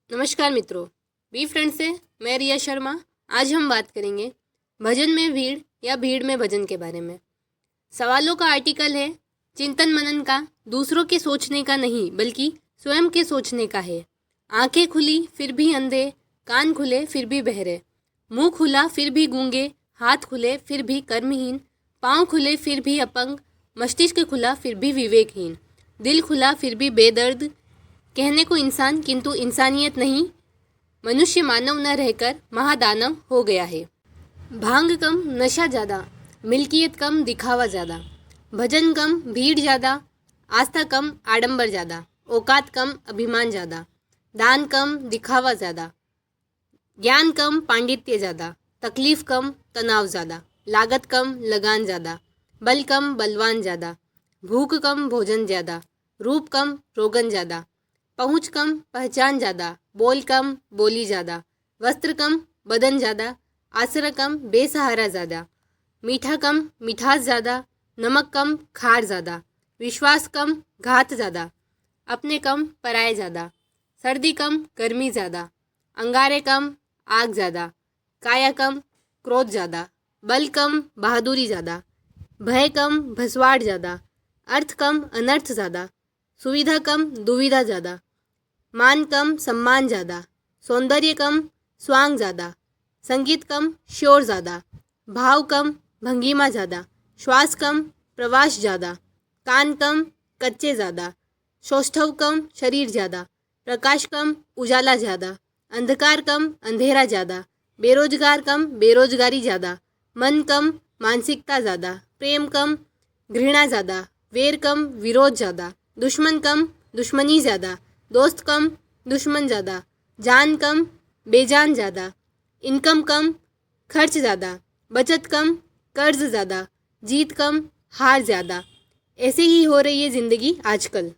नमस्कार मित्रों, be friend से मैं रिया शर्मा। आज हम बात करेंगे भजन में भीड़ या भीड़ में भजन के बारे में। सवालों का आर्टिकल है, चिंतन मनन का, दूसरों के सोचने का नहीं बल्कि स्वयं के सोचने का है। आंखें खुली फिर भी अंधे, कान खुले फिर भी बहरे, मुंह खुला फिर भी गूंगे, हाथ खुले फिर भी कर्महीन, पाँव खुले फिर भी अपंग, मस्तिष्क खुला फिर भी विवेकहीन, दिल खुला फिर भी बेदर्द। कहने को इंसान किंतु इंसानियत नहीं, मनुष्य मानव न रहकर महादानव हो गया है। भांग कम नशा ज़्यादा, मिल्कियत कम दिखावा ज़्यादा, भजन कम भीड़ ज़्यादा, आस्था कम आडंबर ज़्यादा, औकात कम अभिमान ज़्यादा, दान कम दिखावा ज़्यादा, ज्ञान कम पांडित्य ज़्यादा, तकलीफ़ कम तनाव ज़्यादा, लागत कम लगान ज़्यादा, बल कम बलवान ज़्यादा, भूख कम भोजन ज़्यादा, रूप कम रोगन ज़्यादा, पहुँच कम पहचान ज़्यादा, बोल कम बोली ज़्यादा, वस्त्र कम बदन ज़्यादा, आसरा कम बेसहारा ज़्यादा, मीठा कम मिठास ज़्यादा, नमक कम खार ज़्यादा, विश्वास कम घात ज़्यादा, अपने कम पराये ज़्यादा, सर्दी कम गर्मी ज़्यादा, अंगारे कम आग ज़्यादा, काया कम क्रोध ज़्यादा, बल कम बहादुरी ज़्यादा, भय कम भसवाड़ ज़्यादा, अर्थ कम अनर्थ ज़्यादा, सुविधा कम दुविधा ज़्यादा, मान कम सम्मान ज़्यादा, सौंदर्य कम स्वांग ज़्यादा, संगीत कम शोर ज़्यादा, भाव कम भंगिमा ज़्यादा, श्वास कम प्रवास ज़्यादा, कान कम कच्चे ज़्यादा, सौष्ठव कम शरीर ज़्यादा, प्रकाश कम उजाला ज़्यादा, अंधकार कम अंधेरा ज़्यादा, बेरोजगार कम बेरोजगारी ज़्यादा, मन कम मानसिकता ज़्यादा, प्रेम कम घृणा ज़्यादा, वेर कम विरोध ज़्यादा, दुश्मन कम दुश्मनी ज़्यादा, दोस्त कम दुश्मन ज़्यादा, जान कम बेजान ज़्यादा, इनकम कम खर्च ज़्यादा, बचत कम कर्ज ज़्यादा, जीत कम हार ज़्यादा। ऐसे ही हो रही है ज़िंदगी आजकल।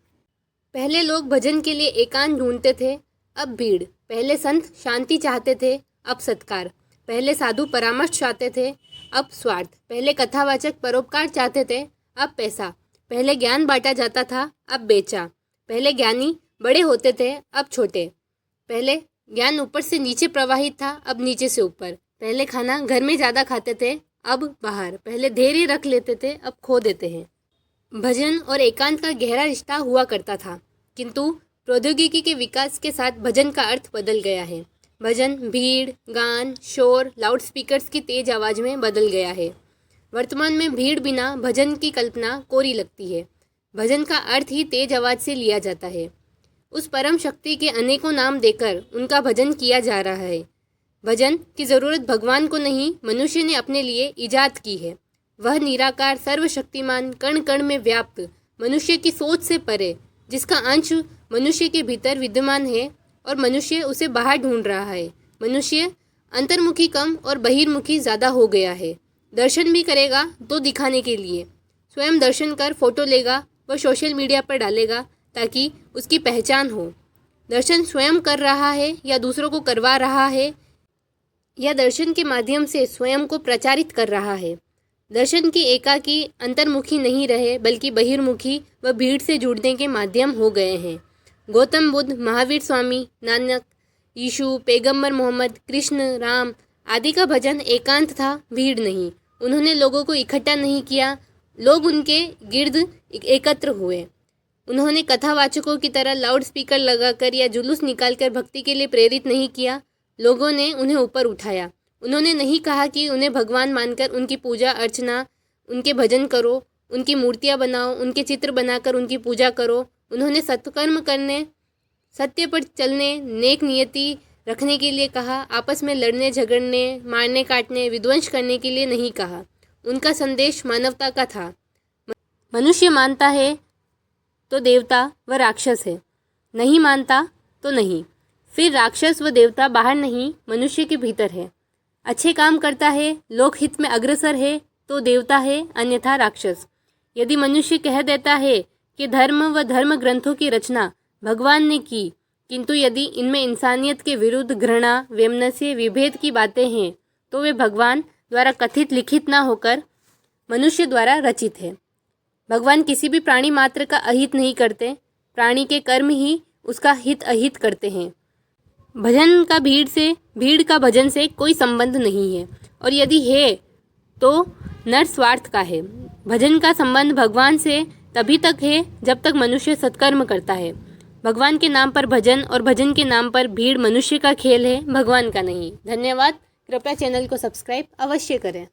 पहले लोग भजन के लिए एकांत ढूंढते थे, अब भीड़। पहले संत शांति चाहते थे, अब सत्कार। पहले साधु परामर्श चाहते थे, अब स्वार्थ। पहले कथावाचक परोपकार चाहते थे, अब पैसा। पहले ज्ञान बांटा जाता था, अब बेचा। पहले ज्ञानी बड़े होते थे, अब छोटे। पहले ज्ञान ऊपर से नीचे प्रवाहित था, अब नीचे से ऊपर। पहले खाना घर में ज़्यादा खाते थे, अब बाहर। पहले धैर्य रख लेते थे, अब खो देते हैं। भजन और एकांत का गहरा रिश्ता हुआ करता था, किंतु प्रौद्योगिकी के विकास के साथ भजन का अर्थ बदल गया है। भजन भीड़, गान, शोर, लाउडस्पीकर्स की तेज आवाज़ में बदल गया है। वर्तमान में भीड़ बिना भजन की कल्पना कोरी लगती है। भजन का अर्थ ही तेज आवाज़ से लिया जाता है। उस परम शक्ति के अनेकों नाम देकर उनका भजन किया जा रहा है। भजन की ज़रूरत भगवान को नहीं, मनुष्य ने अपने लिए ईजाद की है। वह निराकार सर्वशक्तिमान कण कण में व्याप्त, मनुष्य की सोच से परे, जिसका अंश मनुष्य के भीतर विद्यमान है और मनुष्य उसे बाहर ढूंढ रहा है। मनुष्य अंतर्मुखी कम और बहिर्मुखी ज़्यादा हो गया है। दर्शन भी करेगा तो दिखाने के लिए। स्वयं दर्शन कर फोटो लेगा व सोशल मीडिया पर डालेगा ताकि उसकी पहचान हो। दर्शन स्वयं कर रहा है या दूसरों को करवा रहा है, या दर्शन के माध्यम से स्वयं को प्रचारित कर रहा है। दर्शन की एकाकी अंतर्मुखी नहीं रहे बल्कि बहिर्मुखी व भीड़ से जुड़ने के माध्यम हो गए हैं। गौतम बुद्ध, महावीर स्वामी, नानक, यीशु, पैगंबर मोहम्मद, कृष्ण, राम आदि का भजन एकांत था, भीड़ नहीं। उन्होंने लोगों को इकट्ठा नहीं किया, लोग उनके गिर्द एकत्र हुए। उन्होंने कथावाचकों की तरह लाउड स्पीकर लगाकर या जुलूस निकालकर भक्ति के लिए प्रेरित नहीं किया। लोगों ने उन्हें ऊपर उठाया। उन्होंने नहीं कहा कि उन्हें भगवान मानकर उनकी पूजा अर्चना, उनके भजन करो, उनकी मूर्तियाँ बनाओ, उनके चित्र बनाकर उनकी पूजा करो। उन्होंने सत्कर्म करने, सत्य पर चलने, नेक नियति रखने के लिए कहा। आपस में लड़ने झगड़ने, मारने काटने, विध्वंस करने के लिए नहीं कहा। उनका संदेश मानवता का था। मनुष्य मानता है तो देवता व राक्षस है, नहीं मानता तो नहीं। फिर राक्षस व देवता बाहर नहीं, मनुष्य के भीतर है। अच्छे काम करता है, लोकहित में अग्रसर है तो देवता है, अन्यथा राक्षस। यदि मनुष्य कह देता है कि धर्म व धर्म ग्रंथों की रचना भगवान ने की, किंतु यदि इनमें इंसानियत के विरुद्ध घृणा, वैमनस्य, विभेद की बातें हैं, तो वे भगवान द्वारा कथित लिखित न होकर मनुष्य द्वारा रचित है। भगवान किसी भी प्राणी मात्र का अहित नहीं करते, प्राणी के कर्म ही उसका हित अहित करते हैं। भजन का भीड़ का भजन से कोई संबंध नहीं है, और यदि है तो नर स्वार्थ का है। भजन का संबंध भगवान से तभी तक है जब तक मनुष्य सत्कर्म करता है। भगवान के नाम पर भजन और भजन के नाम पर भीड़ मनुष्य का खेल है, भगवान का नहीं। धन्यवाद। कृपया चैनल को सब्सक्राइब अवश्य करें।